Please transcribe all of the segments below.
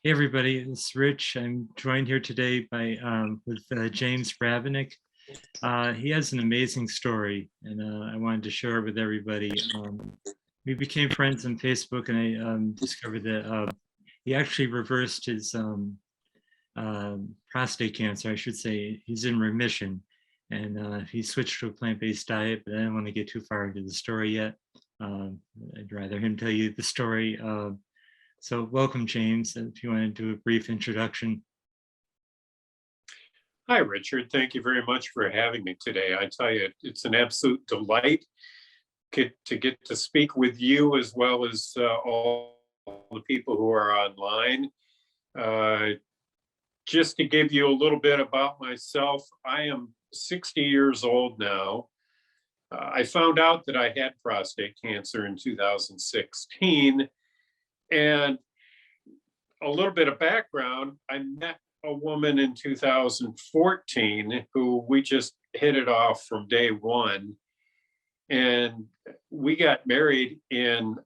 Hey everybody, it's Rich. I'm joined here today by with James Brabenec. He has an amazing story, and I wanted to share it with everybody. We became friends on Facebook, and I discovered that he actually reversed his prostate cancer. I should say he's in remission, and he switched to a plant-based diet. But I don't want to get too far into the story yet. I'd rather him tell you the story. So welcome, James, if you want to do a brief introduction. Hi, Richard. Thank you very much for having me today. I tell you, it's an absolute delight to get to speak with you as well as all the people who are online. Just to give you a little bit about myself, I am 60 years old now. I found out that I had prostate cancer in 2016. And a little bit of background, I met a woman in 2014 who we just hit it off from day one. And we got married in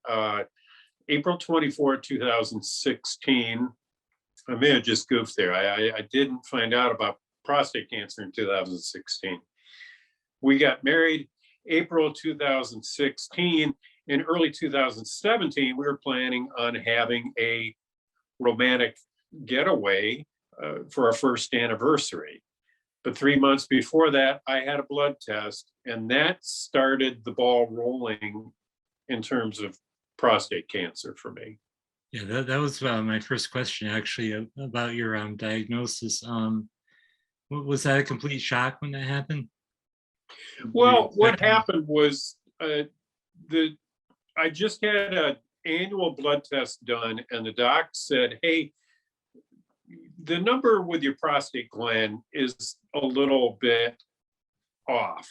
April 24, 2016. I may have just goofed there. I didn't find out about prostate cancer in 2016. We got married April 2016. In early 2017, we were planning on having a romantic getaway for our first anniversary. But 3 months before that, I had a blood test, and that started the ball rolling in terms of prostate cancer for me. Yeah, that was my first question, actually, about your diagnosis. Was that a complete shock when that happened? Well, what happened was I just had an annual blood test done, and the doc said, hey, the number with your prostate gland is a little bit off.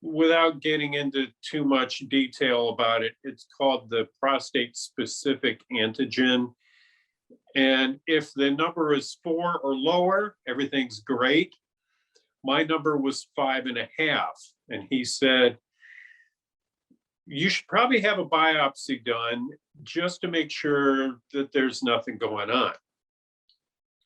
Without getting into too much detail about it, it's called the prostate specific antigen. And if the number is 4 or lower, everything's great. My number was 5.5. And he said, you should probably have a biopsy done just to make sure that there's nothing going on.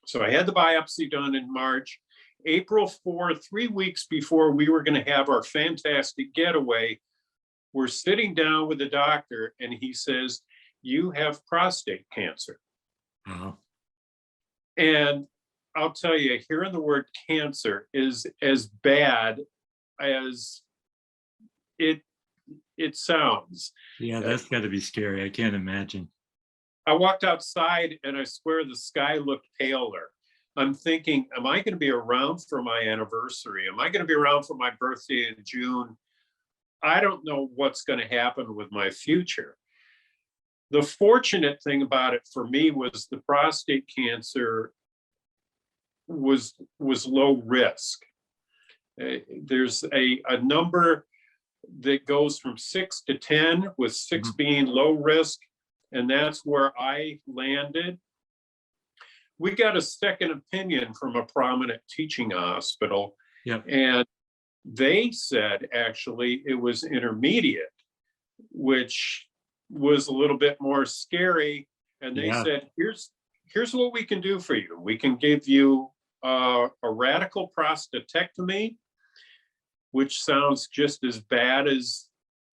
So I had the biopsy done in March. April 4, 3 weeks before we were going to have our fantastic getaway, we're sitting down with the doctor and he says, you have prostate cancer. Uh-huh. And I'll tell you, hearing the word cancer is as bad as it sounds. Yeah, that's got to be scary. I can't imagine. I walked outside and I swear the sky looked paler. I'm thinking, am I going to be around for my anniversary? Am I going to be around for my birthday in June? I don't know what's going to happen with my future. The fortunate thing about it for me was the prostate cancer was low risk. There's a number that goes from 6 to 10, with 6 being low risk, and that's where I landed. We got a second opinion from a prominent teaching hospital, and they said actually it was intermediate, which was a little bit more scary. And they said, here's what we can do for you. We can give you a radical prostatectomy, which sounds just as bad as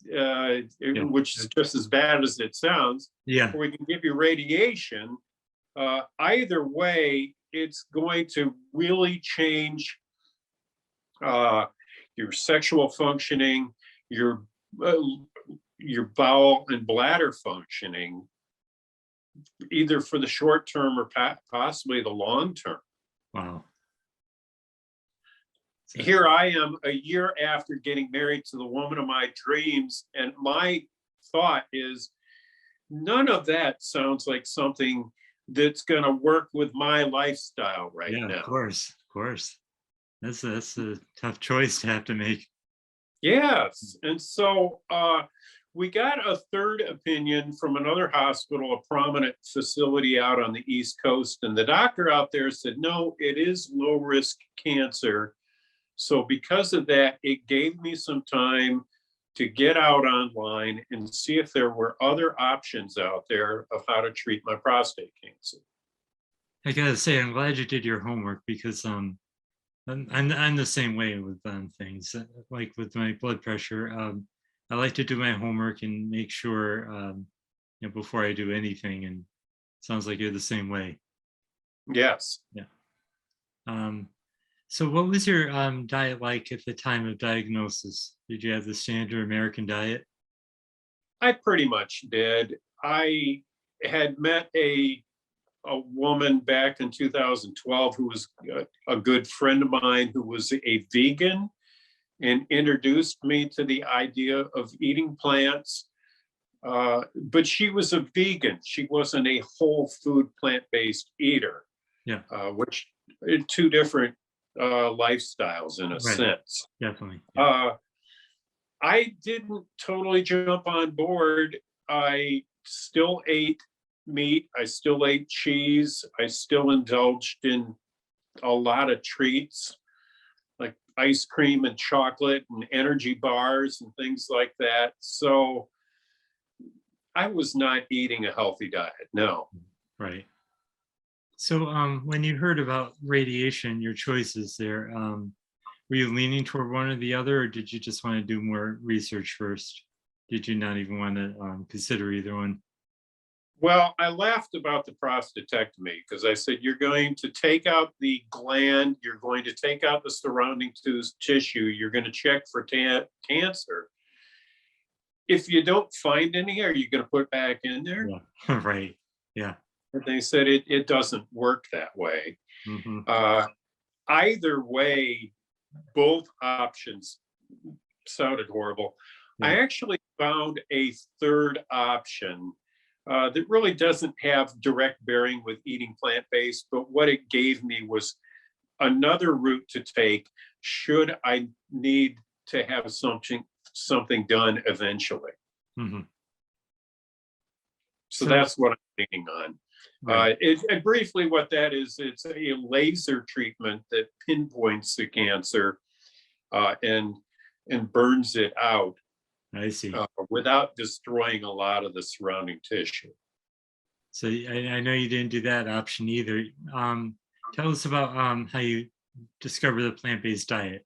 which is just as bad as it sounds. Or we can give you radiation. Either way, it's going to really change your sexual functioning, your bowel and bladder functioning, either for the short term or possibly the long term. Wow. Here I am a year after getting married to the woman of my dreams, and my thought is none of that sounds like something that's going to work with my lifestyle right now. Of course. That's a tough choice to have to make. Yes. And so we got a third opinion from another hospital, a prominent facility out on the East Coast. And the doctor out there said, no, it is low risk cancer. So because of that, it gave me some time to get out online and see if there were other options out there of how to treat my prostate cancer. I gotta say, I'm glad you did your homework because I'm the same way with things. Like with my blood pressure, I like to do my homework and make sure before I do anything. And sounds like you're the same way. Yes. Yeah. So what was your diet like at the time of diagnosis? Did you have the standard American diet? I pretty much did. I had met a woman back in 2012 who was a good friend of mine who was a vegan and introduced me to the idea of eating plants. But she was a vegan. She wasn't a whole food plant-based eater. Yeah. Which are two different lifestyles in a sense. Definitely. Yeah. I didn't totally jump on board. I still ate meat. I still ate cheese. I still indulged in a lot of treats like ice cream and chocolate and energy bars and things like that. So I was not eating a healthy diet, no. Right. So when you heard about radiation, your choices there, were you leaning toward one or the other, or did you just want to do more research first? Did you not even want to consider either one? Well, I laughed about the prostatectomy because I said, you're going to take out the gland, you're going to take out the surrounding tissue, you're going to check for cancer. If you don't find any, are you going to put back in there? Yeah. Right. Yeah. And they said it doesn't work that way. Mm-hmm. Either way, both options sounded horrible. Yeah. I actually found a third option that really doesn't have direct bearing with eating plant-based, but what it gave me was another route to take should I need to have something done eventually. Mm-hmm. So that's what I'm thinking on. Right. And briefly what that is, it's a laser treatment that pinpoints the cancer and burns it out. I see. Without destroying a lot of the surrounding tissue. So I know you didn't do that option either. Tell us about how you discovered the plant-based diet.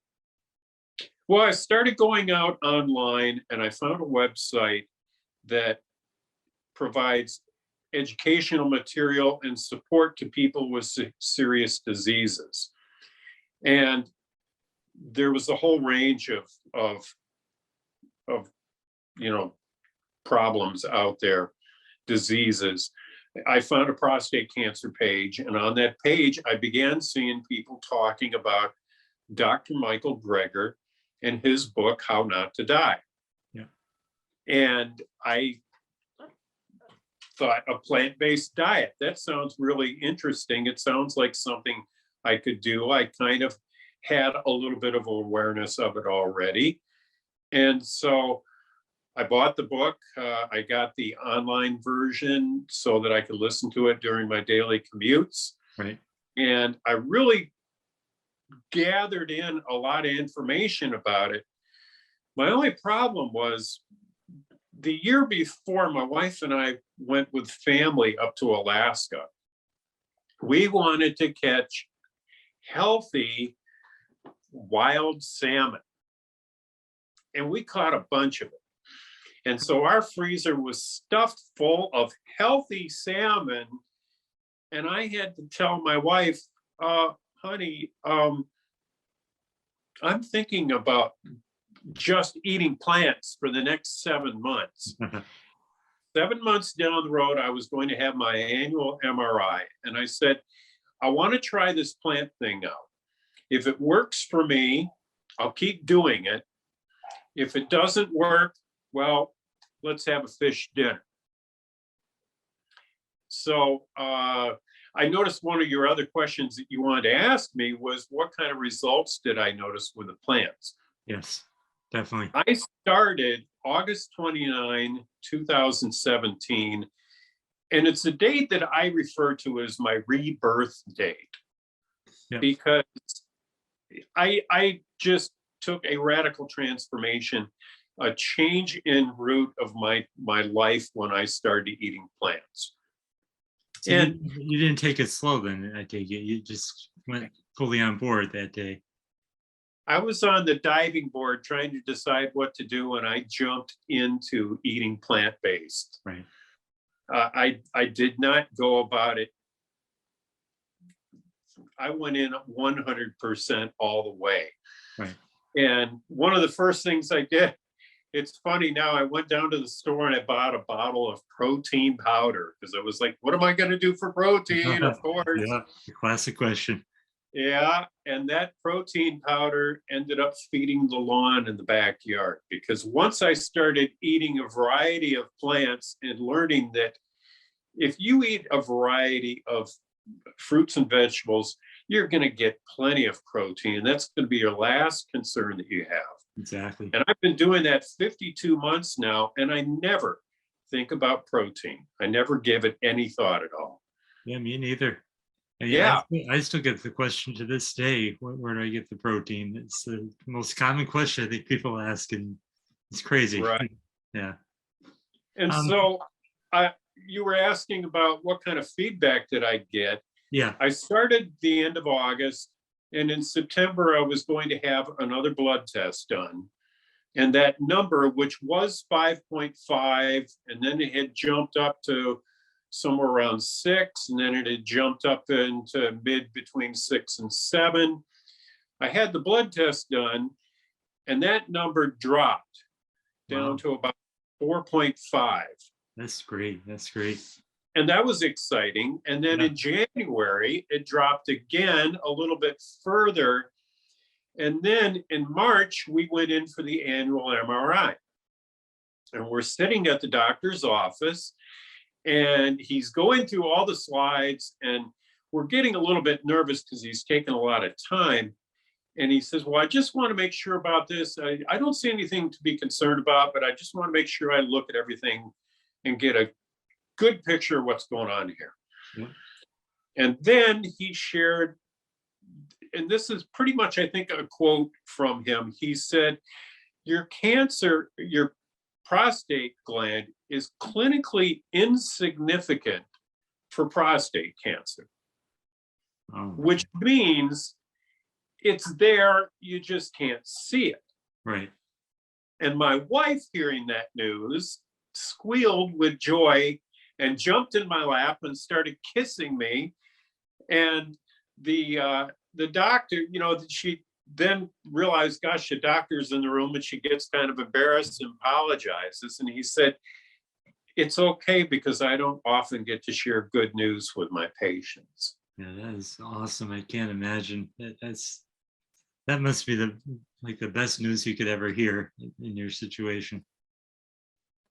Well, I started going out online and I found a website that provides educational material and support to people with serious diseases. And there was a whole range of problems out there, diseases. I found a prostate cancer page, and on that page, I began seeing people talking about Dr. Michael Greger and his book, How Not to Die. Yeah. And I thought, a plant-based diet, that sounds really interesting. It sounds like something I could do. I kind of had a little bit of awareness of it already. And so I bought the book. I got the online version so that I could listen to it during my daily commutes. Right. And I really gathered in a lot of information about it. My only problem was the year before, my wife and I went with family up to Alaska. We wanted to catch healthy wild salmon. And we caught a bunch of it. And so our freezer was stuffed full of healthy salmon. And I had to tell my wife, honey, I'm thinking about just eating plants for the next 7 months. 7 months down the road, I was going to have my annual MRI. And I said, I want to try this plant thing out. If it works for me, I'll keep doing it. If it doesn't work, well, let's have a fish dinner. So I noticed one of your other questions that you wanted to ask me was, what kind of results did I notice with the plants? Yes, definitely. I started August 29, 2017, and it's a date that I refer to as my rebirth date. Yep. Because I just took a radical transformation a change in route of my life when I started eating plants. So And you didn't take it slow then, I take it. You just went fully on board that day. I was on the diving board trying to decide what to do, and I jumped into eating plant-based. Right. I did not go about it. I went in 100% all the way. Right. And one of the first things I did, it's funny now, I went down to the store and I bought a bottle of protein powder because I was like, what am I going to do for protein? Of course. Yeah, the classic question. Yeah, and that protein powder ended up feeding the lawn in the backyard, because once I started eating a variety of plants and learning that if you eat a variety of fruits and vegetables, you're going to get plenty of protein. That's going to be your last concern that you have. Exactly. And I've been doing that 52 months now, and I never think about protein. I never give it any thought at all. Yeah, me neither. And Yeah. I still get the question to this day, where do I get the protein? It's the most common question I think people ask, and it's crazy. Right. Yeah. And so you were asking about what kind of feedback did I get? Yeah. I started the end of August, and in September, I was going to have another blood test done. And that number, which was 5.5, and then it had jumped up to somewhere around 6, and then it had jumped up into mid between 6 and 7. I had the blood test done, and that number dropped down to about 4.5. That's great. That's great. And that was exciting. And then in January, it dropped again a little bit further. And then in March, we went in for the annual MRI. And we're sitting at the doctor's office, and he's going through all the slides, and we're getting a little bit nervous because he's taking a lot of time. And he says, well, I just want to make sure about this. I don't see anything to be concerned about, but I just want to make sure I look at everything and get a good picture of what's going on here. Yeah. And then he shared, and this is pretty much, I think, a quote from him. He said, your cancer, your prostate gland is clinically insignificant for prostate cancer, which means it's there, you just can't see it. Right. And my wife, hearing that news, squealed with joy and jumped in my lap and started kissing me. And the doctor, she then realized, gosh, the doctor's in the room, and she gets kind of embarrassed and apologizes. And he said, it's okay, because I don't often get to share good news with my patients. Yeah, that is awesome. I can't imagine. That must be the best news you could ever hear in your situation.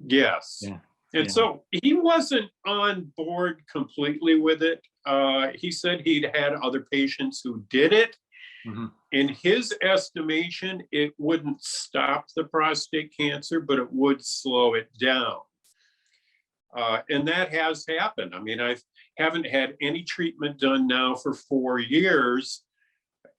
Yes. Yeah. And so he wasn't on board completely with it. He said he'd had other patients who did it. Mm-hmm. In his estimation, it wouldn't stop the prostate cancer, but it would slow it down. And that has happened. I mean, I haven't had any treatment done now for 4 years.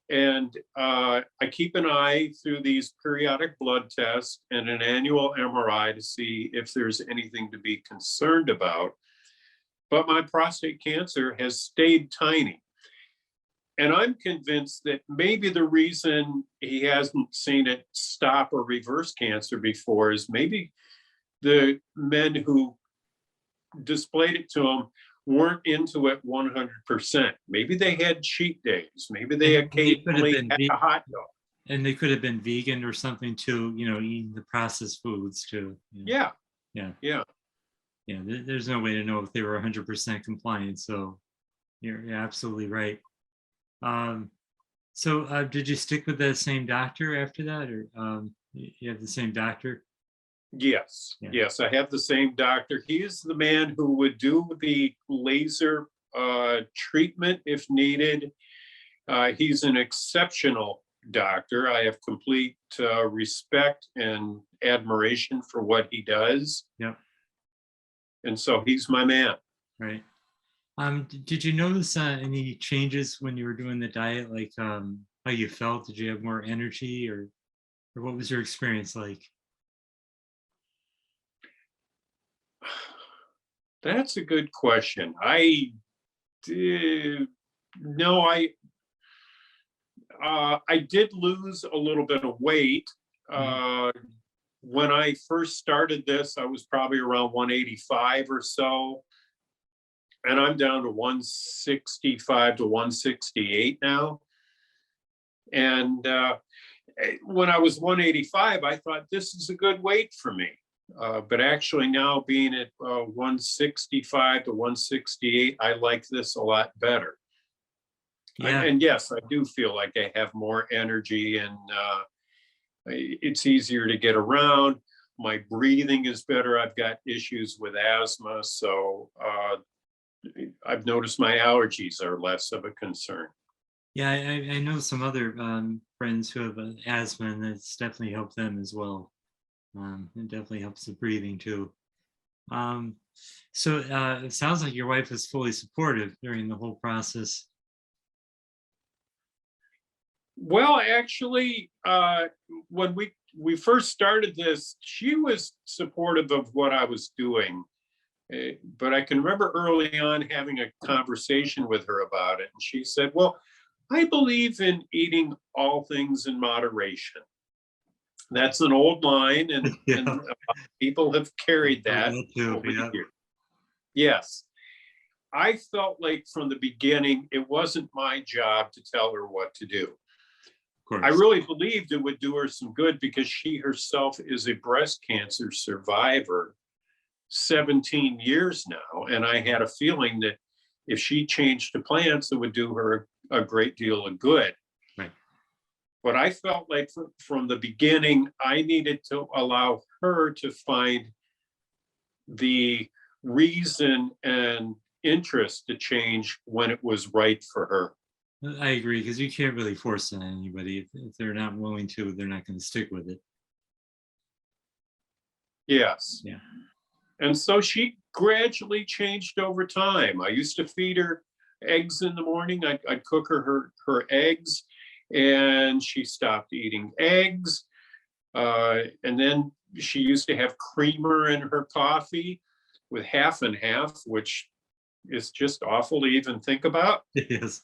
And I keep an eye through these periodic blood tests and an annual MRI to see if there's anything to be concerned about. But my prostate cancer has stayed tiny. And I'm convinced that maybe the reason he hasn't seen it stop or reverse cancer before is maybe the men who displayed it to him weren't into it 100%. Maybe they had cheat days. Maybe they occasionally had a hot dog. And they could have been vegan or something too, eating the processed foods too. Yeah. There's no way to know if they were 100% compliant. So you're absolutely right. So did you stick with the same doctor after that, or you have the same doctor? Yes. Yeah. Yes, I have the same doctor. He's the man who would do the laser treatment if needed. He's an exceptional doctor. I have complete respect and admiration for what he does. Yeah. And so he's my man. Right. Did you notice any changes when you were doing the diet, like how you felt? Did you have more energy, or what was your experience like? That's a good question. I did, no, I did lose a little bit of weight. When I first started this, I was probably around 185 or so. And I'm down to 165 to 168 now. And when I was 185, I thought this is a good weight for me. But actually now being at 165 to 168, I like this a lot better. Yeah. And yes, I do feel like I have more energy, and it's easier to get around. My breathing is better. I've got issues with asthma, so I've noticed my allergies are less of a concern. Yeah, I know some other friends who have asthma, and it's definitely helped them as well. It definitely helps the breathing too. So it sounds like your wife was fully supportive during the whole process. Well, actually, when we first started this, she was supportive of what I was doing. But I can remember early on having a conversation with her about it. And she said, well, I believe in eating all things in moderation. That's an old line, and, Yeah. and people have carried that. Too, yeah. Yes. I felt like from the beginning, it wasn't my job to tell her what to do. I really believed it would do her some good because she herself is a breast cancer survivor 17 years now. And I had a feeling that if she changed to plants, it would do her a great deal of good. Right. But I felt like from the beginning, I needed to allow her to find the reason and interest to change when it was right for her. I agree, because you can't really force it on anybody. If they're not willing to, they're not going to stick with it. Yes. Yeah. And so she gradually changed over time. I used to feed her eggs in the morning. I'd cook her eggs, and she stopped eating eggs. And then she used to have creamer in her coffee with half and half, which is just awful to even think about. Yes.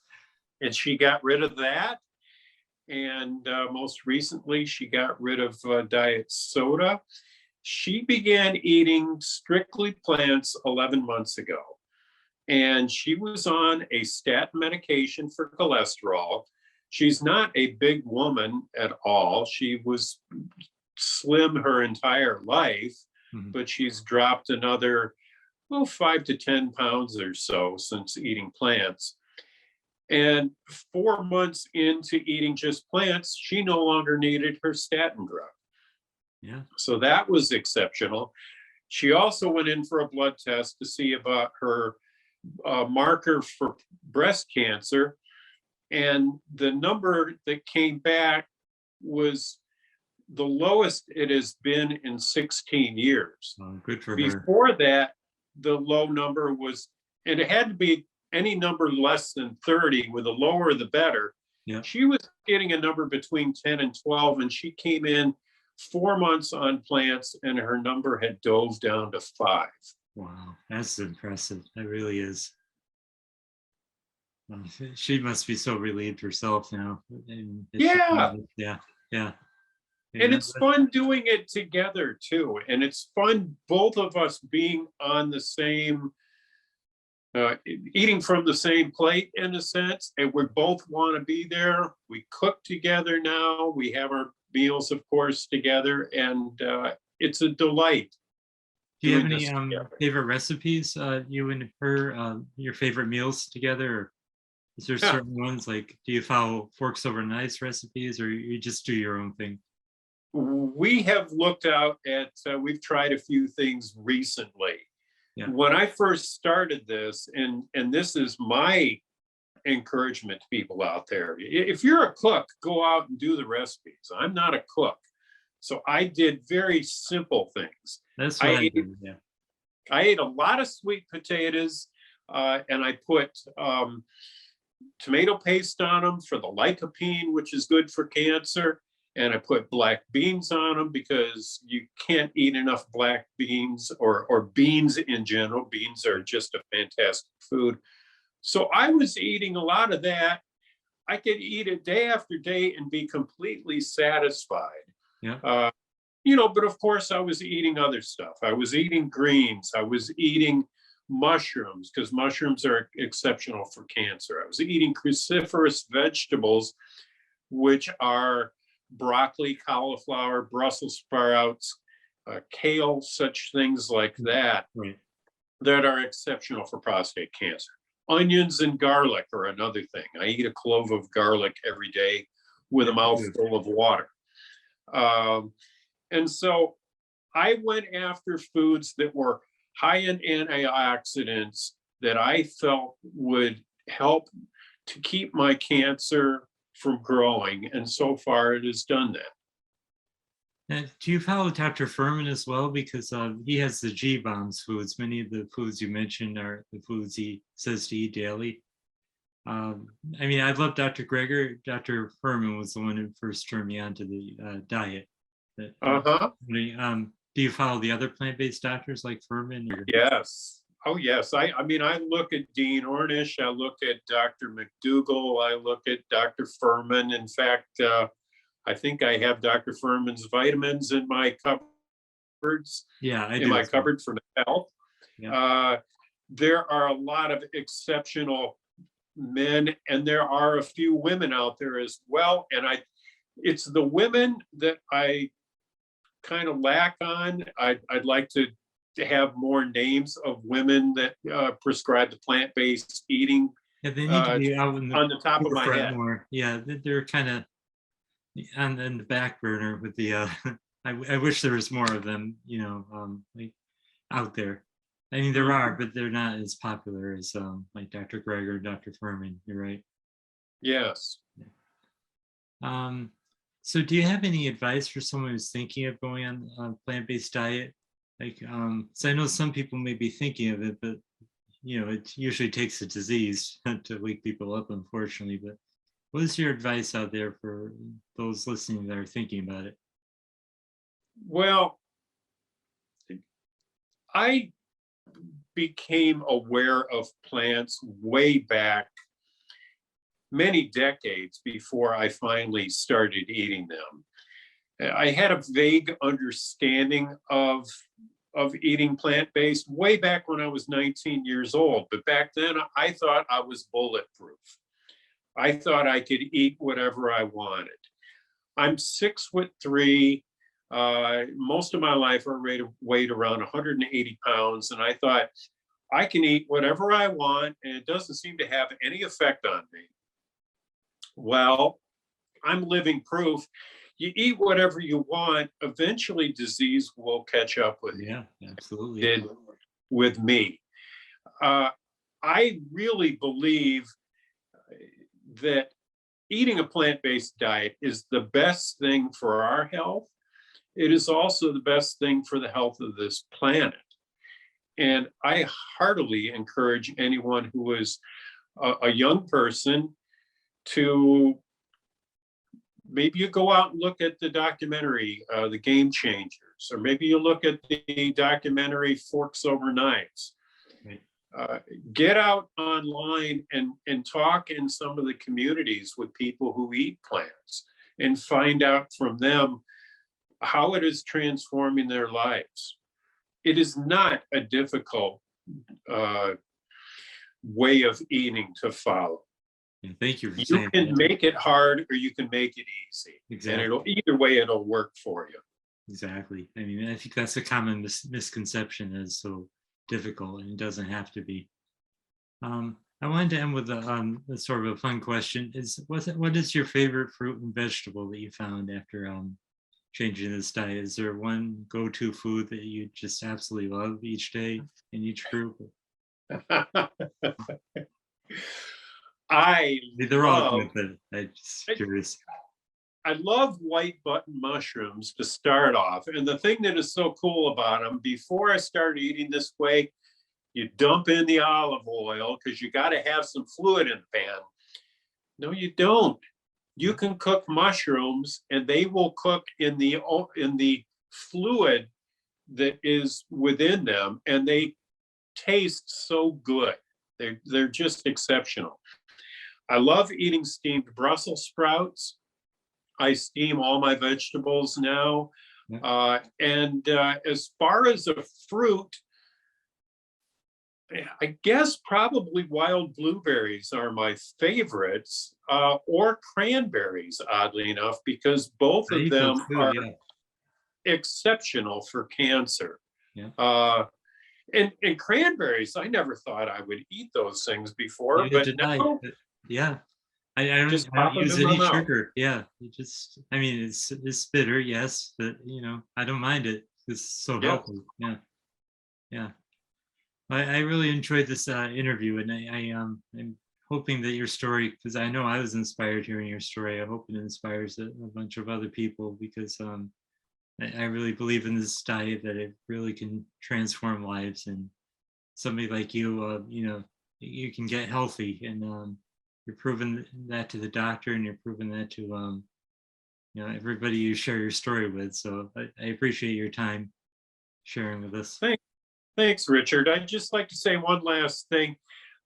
And she got rid of that. And most recently, she got rid of diet soda. She began eating strictly plants 11 months ago. And she was on a statin medication for cholesterol. She's not a big woman at all. She was slim her entire life, but she's dropped another 5 to 10 pounds or so since eating plants. And 4 months into eating just plants, she no longer needed her statin drug. Yeah. So that was exceptional. She also went in for a blood test to see about her marker for breast cancer. And the number that came back was the lowest it has been in 16 years. Oh, good for her. Before that, the low number was, and it had to be any number less than 30, with the lower the better. Yeah. She was getting a number between 10 and 12, and she came in 4 months on plants, and her number had dove down to 5. Wow, that's impressive. That really is. She must be so relieved herself now. Yeah. Yeah. And it's fun doing it together too. And it's fun, both of us being on the same, eating from the same plate in a sense. And we both want to be there. We cook together now. We have our meals, of course, together. And it's a delight. Do you have any favorite recipes, you and her, your favorite meals together? Or is there certain ones, like, do you follow forks over knives recipes, or you just do your own thing? We have looked out at, we've tried a few things recently. Yeah. When I first started this, and this is my encouragement to people out there, if you're a cook, go out and do the recipes. I'm not a cook. So I did very simple things. That's what I did, yeah. I ate a lot of sweet potatoes, and I put tomato paste on them for the lycopene, which is good for cancer. and I put black beans on them because you can't eat enough black beans or beans in general. Beans are just a fantastic food. So I was eating a lot of that. I could eat it day after day and be completely satisfied. Yeah. But of course I was eating other stuff. I was eating greens. I was eating mushrooms because mushrooms are exceptional for cancer. I was eating cruciferous vegetables, which are broccoli, cauliflower, Brussels sprouts, kale, such things like that, Right. that are exceptional for prostate cancer. Onions and garlic are another thing. I eat a clove of garlic every day with a mouthful of water. And so I went after foods that were high in antioxidants that I felt would help to keep my cancer from growing. And so far it has done that. And do you follow Dr. Furman as well? Because he has the G-bombs foods. Many of the foods you mentioned are the foods he says to eat daily. I mean, I love Dr. Greger. Dr. Furman was the one who first turned me on to the diet. Do you follow the other plant-based doctors like Furman? Or? Yes. Oh, yes. I mean, I look at Dean Ornish. I look at Dr. McDougall. I look at Dr. Furman. In fact, I think I have Dr. Furman's vitamins in my cupboards. Yeah, I do. In my cupboard for health. Yeah. There are a lot of exceptional men, and there are a few women out there as well. And it's the women that I kind of lack on. I'd like to have more names of women that prescribe the plant-based eating. Yeah, they need to be out on the top of my head. More. Yeah, they're kind of on the back burner with the. I wish there was more of them, like out there. I mean, there are, but they're not as popular as like Dr. Greger, Dr. Furman. You're right. Yes. So do you have any advice for someone who's thinking of going on a plant-based diet? Like, so I know some people may be thinking of it, but it usually takes a disease to wake people up, unfortunately. But what is your advice out there for those listening that are thinking about it? Well, I became aware of plants way back many decades before I finally started eating them. I had a vague understanding of eating plant-based way back when I was 19 years old. But back then I thought I was bulletproof. I thought I could eat whatever I wanted. I'm 6'3". Most of my life I weighed around 180 pounds. And I thought I can eat whatever I want and it doesn't seem to have any effect on me. Well, I'm living proof. You eat whatever you want, eventually disease will catch up with you. Yeah, absolutely. Did with me. I really believe that eating a plant-based diet is the best thing for our health. It is also the best thing for the health of this planet. And I heartily encourage anyone who is a young person to maybe you go out and look at the documentary, The Game Changers, or maybe you look at the documentary Forks Over Knives. Get out online and talk in some of the communities with people who eat plants and find out from them how it is transforming their lives. It is not a difficult way of eating to follow. And thank you for saying that. You can make it hard or you can make it easy. Exactly. And either way, it'll work for you. Exactly. I mean, I think that's a common misconception is so difficult, and it doesn't have to be. I wanted to end with a sort of a fun question. What is your favorite fruit and vegetable that you found after changing this diet? Is there one go-to food that you just absolutely love each day in each group? They're all good, but I'm just curious. I love white button mushrooms to start off. And the thing that is so cool about them, before I started eating this way, you dump in the olive oil because you got to have some fluid in the pan. No, you don't. You can cook mushrooms and they will cook in the fluid that is within them, and they taste so good. They're just exceptional. I love eating steamed Brussels sprouts. I steam all my vegetables now. And as far as a fruit, I guess probably wild blueberries are my favorites, or cranberries, oddly enough, because both of them are exceptional for cancer. And cranberries, I never thought I would eat those things before, but now, I don't pop them use in my any mouth. sugar. I mean, it's bitter, yes, but I don't mind it. It's so healthy. I really enjoyed this interview, and I'm hoping that your story, because I know I was inspired hearing your story. I hope it inspires a bunch of other people, because I really believe in this diet, that it really can transform lives. And somebody like you, you can get healthy, and you're proving that to the doctor, and you're proving that to everybody you share your story with. So I appreciate your time sharing with us. Thanks, Richard. I'd just like to say one last thing.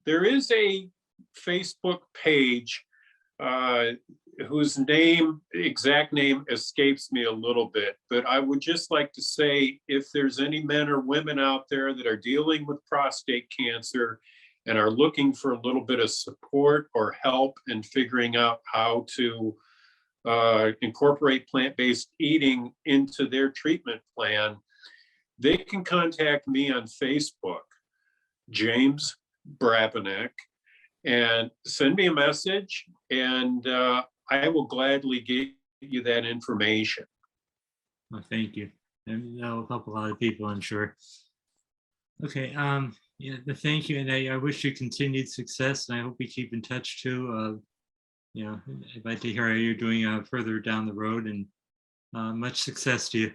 There is a Facebook page whose exact name escapes me a little bit, but I would just like to say, if there's any men or women out there that are dealing with prostate cancer and are looking for a little bit of support or help in figuring out how to incorporate plant-based eating into their treatment plan, they can contact me on Facebook, James Brabenec, and send me a message, and I will gladly give you that information. Well, thank you. And that'll help a lot of people, I'm sure. Okay, thank you, and I wish you continued success, and I hope we keep in touch too. I'd like to hear how you're doing further down the road, and much success to you.